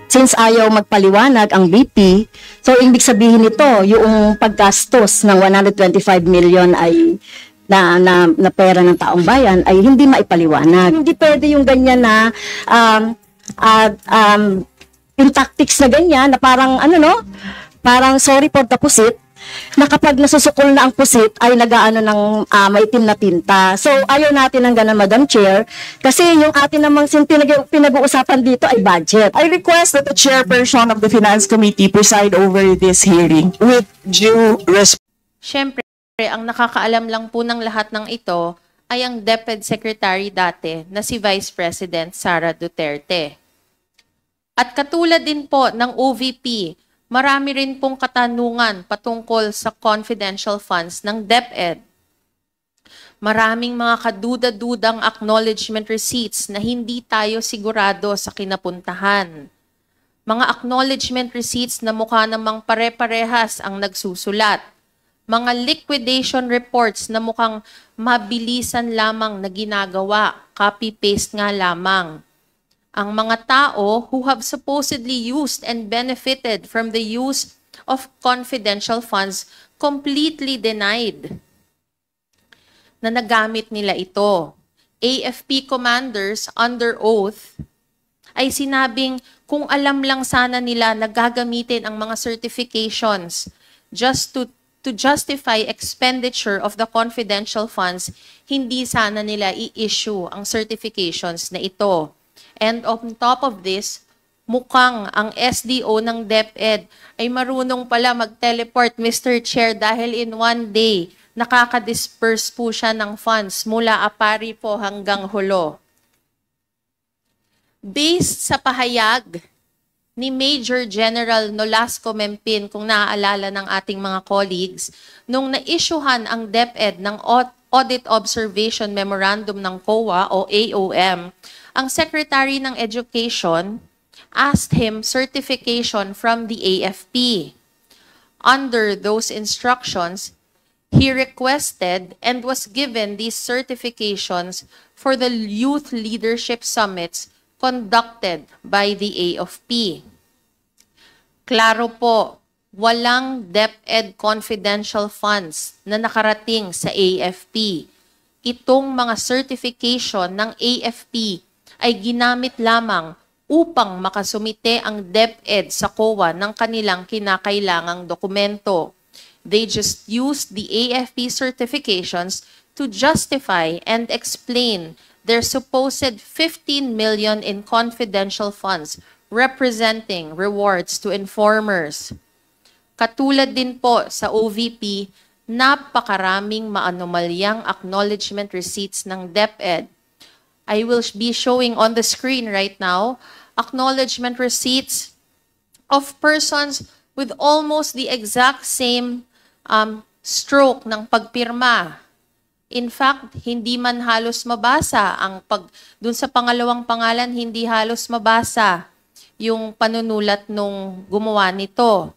Since ayaw magpaliwanag ang BP, so ibig sabihin nito, yung paggastos ng 125 million ay na pera ng taong bayan ay hindi maipaliwanag. Hindi pwede yung ganyan na yung tactics na ganyan na parang parang sorry for the pusit, na kapag nasusukol na ang pusit ay nagaano ng maitim na tinta. So ayaw natin ng ganun, Madam Chair, kasi yung atin namang pinag-uusapan dito ay budget. I request that the chairperson of the Finance Committee preside over this hearing with due respect. Siyempre, ang nakakaalam lang po ng lahat ng ito ay ang DepEd Secretary dati na si Vice President Sara Duterte. At katulad din po ng OVP, marami rin pong katanungan patungkol sa confidential funds ng DepEd. Maraming mga kaduda-dudang acknowledgement receipts na hindi tayo sigurado sa kinapuntahan. Mga acknowledgement receipts na mukha namang pare-parehas ang nagsusulat. Mga liquidation reports na mukhang mabilisan lamang na ginagawa, copy-paste nga lamang. Ang mga tao who have supposedly used and benefited from the use of confidential funds completely denied na nagamit nila ito. AFP commanders under oath ay sinabing kung alam lang sana nila na gagamitin ang mga certifications just to justify expenditure of the confidential funds, hindi sana nila i-issue ang certifications na ito. And on top of this, mukhang ang SDO ng DepEd ay marunong pala mag-teleport, Mr. Chair, dahil in one day, nakaka-disperse po siya ng funds mula Apari po hanggang Hulo. Based sa pahayag ni Major General Nolasco Mempin, kung naaalala ng ating mga colleagues, nung na-issuehan ang DepEd ng Audit Observation Memorandum ng COA o AOM, ang Secretary ng Education asked him certification from the AFP. Under those instructions, he requested and was given these certifications for the youth leadership summits conducted by the AFP. Klaro po, walang DepEd confidential funds na nakarating sa AFP. Itong mga certification ng AFP ay ginamit lamang upang makasumite ang DepEd sa COA ng kanilang kinakailangang dokumento. They just used the AFP certifications to justify and explain their supposed 15 million in confidential funds representing rewards to informers. Katulad din po sa OVP, napakaraming maanomalyang acknowledgement receipts ng DepEd. I will be showing on the screen right now acknowledgement receipts of persons with almost the exact same stroke ng pagpirma. In fact, hindi man halos mabasa dun sa pangalawang pangalan, hindi halos mabasa yung panunulat nung gumawa nito.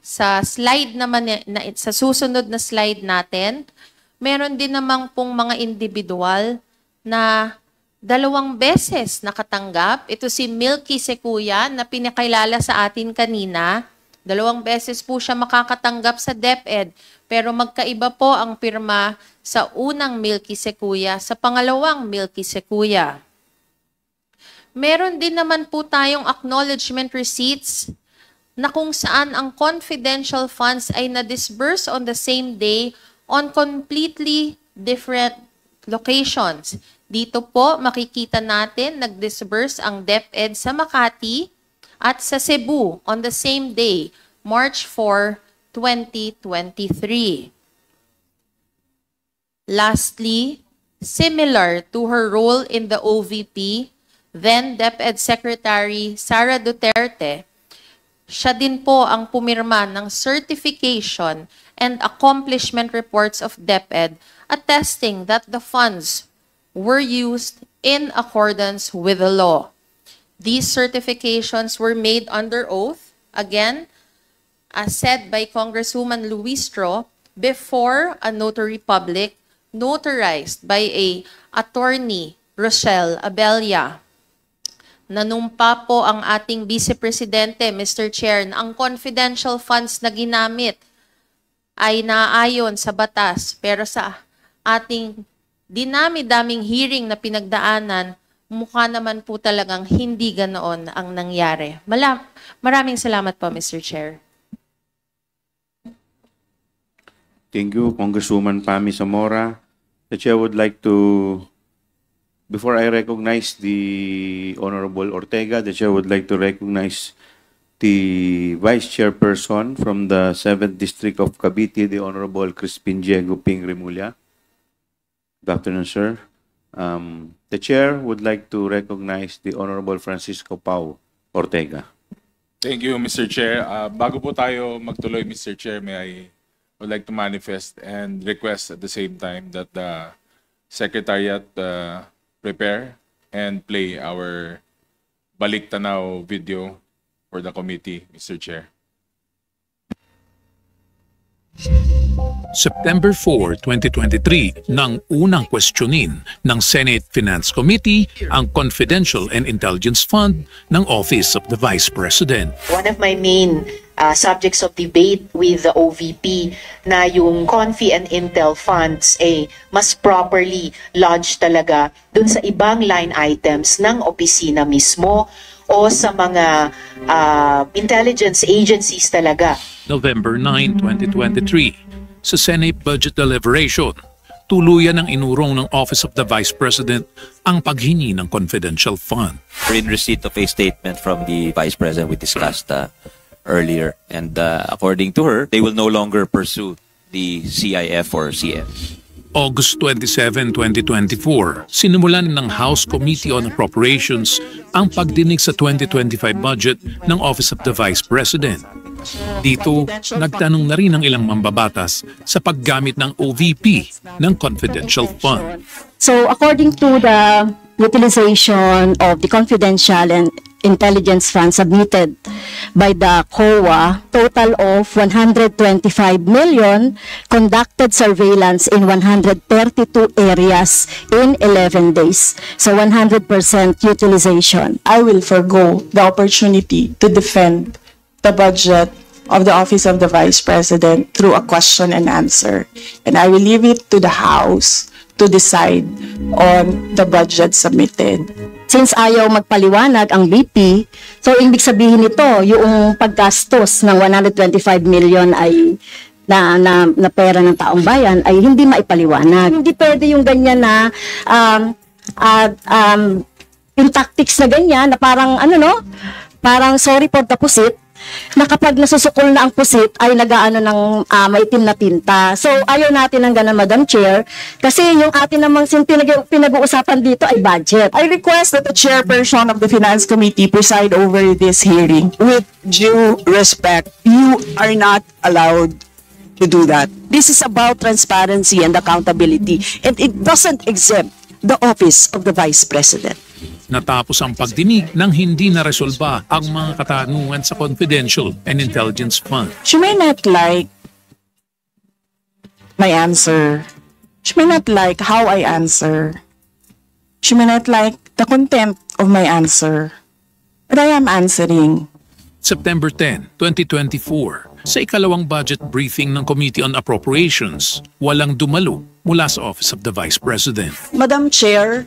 Sa slide naman, sa susunod na slide natin, meron din namang pong mga individual na 2 beses nakatanggap. Ito si Milky Secuya na pinakilala sa atin kanina. 2 beses po siya makakatanggap sa DepEd, pero magkaiba po ang pirma sa unang Milky Secuya sa pangalawang Milky Secuya. Meron din naman po tayong acknowledgement receipts na kung saan ang confidential funds ay na-disburse on the same day on completely different locations. Dito po makikita natin nag-disburse ang DepEd sa Makati at sa Cebu on the same day, March 4, 2023. Lastly, similar to her role in the OVP, then DepEd Secretary Sara Duterte, siya din po ang pumirma ng certification and accomplishment reports of DepEd attesting that the funds were used in accordance with the law. These certifications were made under oath, again, as said by Congresswoman Luistro, before a notary public, notarized by a attorney, Rochelle Abella. nanumpa po ang ating Vice Presidente, Mr. Chair, na ang confidential funds na ginamit ay naaayon sa batas. Pero sa ating dinami-daming hearing na pinagdaanan, mukha naman po talagang hindi ganoon ang nangyari. Maraming salamat po, Mr. Chair. Thank you, Congresswoman Pami Zamora. The Chair would like to, before I recognize the Honorable Ortega, the Chair would like to recognize the Vice Chairperson from the 7th District of Cavite, the Honorable Crispin Diego Ping Remulla. Good afternoon, sir. The Chair would like to recognize the Honorable Francisco Pau Ortega. Thank you, Mr. Chair. Bago po tayo magtuloy, Mr. Chair, I would like to manifest and request at the same time that the Secretariat prepare and play our Balik Tanaw video for the committee, Mr. Chair. September 4, 2023 nang unang questionin ng Senate Finance Committee ang Confidential and Intelligence Fund ng Office of the Vice President. One of my main subjects of debate with the OVP na yung Confi and Intel funds mas properly lodged talaga dun sa ibang line items ng opisina mismo o sa mga intelligence agencies talaga. November 9, 2023 sa Senate Budget Deliberation, tuluyan ang inurong ng Office of the Vice President ang paghingi ng confidential fund. We're in receipt of a statement from the Vice President we discussed earlier, and according to her, they will no longer pursue the CIF or CF. August 27, 2024, sinimulan ng House Committee on Appropriations ang pagdinig sa 2025 budget ng Office of the Vice President. Dito, nagtanong na rin ang ilang mambabatas sa paggamit ng OVP ng confidential fund. So according to the utilization of the confidential and intelligence fund submitted by the COA, total of 125 million conducted surveillance in 132 areas in 11 days. So 100% utilization. I will forgo the opportunity to defend the budget of the Office of the Vice President through a question and answer. And I will leave it to the House to decide on the budget submitted. Since ayaw magpaliwanag ang BP, so ibig sabihin nito, yung paggastos ng 125 million ay na pera ng taong bayan ay hindi maipaliwanag. Hindi pwede yung ganyan na yung tactics na ganyan na parang parang sorry for the pusit, na kapag nasusukol na ang pusit ay nagaano ng maitim na tinta. So ayaw natin ng ganun, Madam Chair, kasi yung atin namang pinag-uusapan dito ay budget. I request that the chairperson of the Finance Committee preside over this hearing. With due respect, you are not allowed to do that. This is about transparency and accountability, and it doesn't exempt the office of the Vice President. Natapos ang pagdinig nang hindi naresolba ang mga katanungan sa Confidential and Intelligence Fund. She may not like my answer. She may not like how I answer. She may not like the content of my answer. But I am answering. September 10, 2024, sa ikalawang budget briefing ng Committee on Appropriations, walang dumalo mula sa Office of the Vice President. Madam Chair,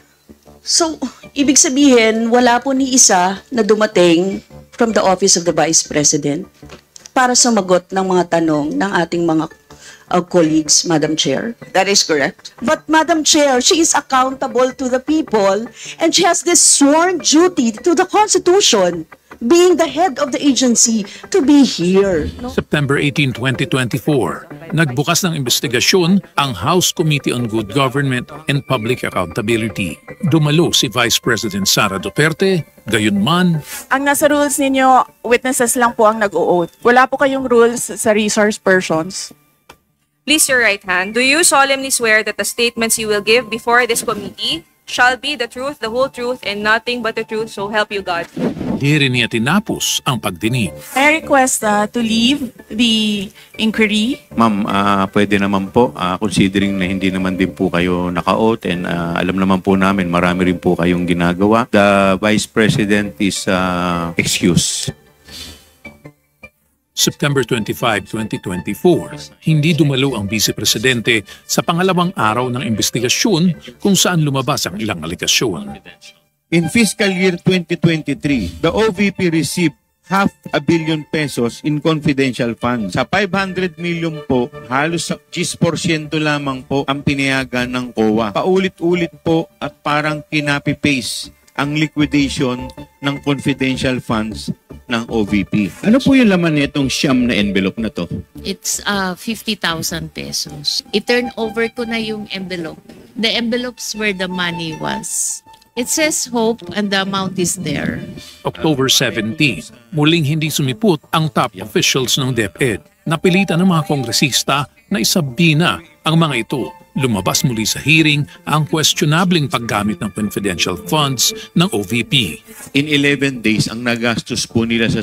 so ibig sabihin wala po ni isa na dumating from the Office of the Vice President para sumagot ng mga tanong ng ating mga colleagues, Madam Chair. That is correct. But Madam Chair, she is accountable to the people and she has this sworn duty to the Constitution, being the head of the agency, to be here. September 18, 2024, nagbukas ng investigasyon ang House Committee on Good Government and Public Accountability. Dumalo si Vice President Sara Duterte, gayunman. Ang nasa rules ninyo, witnesses lang po ang nag-o-oath. Wala po kayong rules sa resource persons. Please your right hand. Do you solemnly swear that the statements you will give before this committee shall be the truth, the whole truth, and nothing but the truth, so help you God. Di rin niya tinapos ang pagdinig. I request to leave the inquiry. Ma'am, pwede naman po, considering na hindi naman din po kayo naka-oath and alam naman po namin marami rin po kayong ginagawa. The Vice President is excused. September 25, 2024, hindi dumalo ang Vice Presidente sa pangalawang araw ng investigasyon kung saan lumabas ang ilang aligasyon. In fiscal year 2023, the OVP received ₱500 million in confidential funds. Sa 500 million po, halos 10% lamang po ang pinayagan ng COA. Paulit-ulit po at parang kinapi-paste ang liquidation ng confidential funds ng OVP. Ano po yung laman nitong siyam na envelope na to? It's 50,000 pesos. I-turn over ko na yung envelope. The envelopes where the money was. It says hope and the amount is there. October 17, muling hindi sumipot ang top officials ng DepEd. Napilitan ng mga kongresista na isabi na ang mga ito. Lumabas muli sa hearing ang questionableng paggamit ng confidential funds ng OVP. In 11 days, ang nagastos po nila sa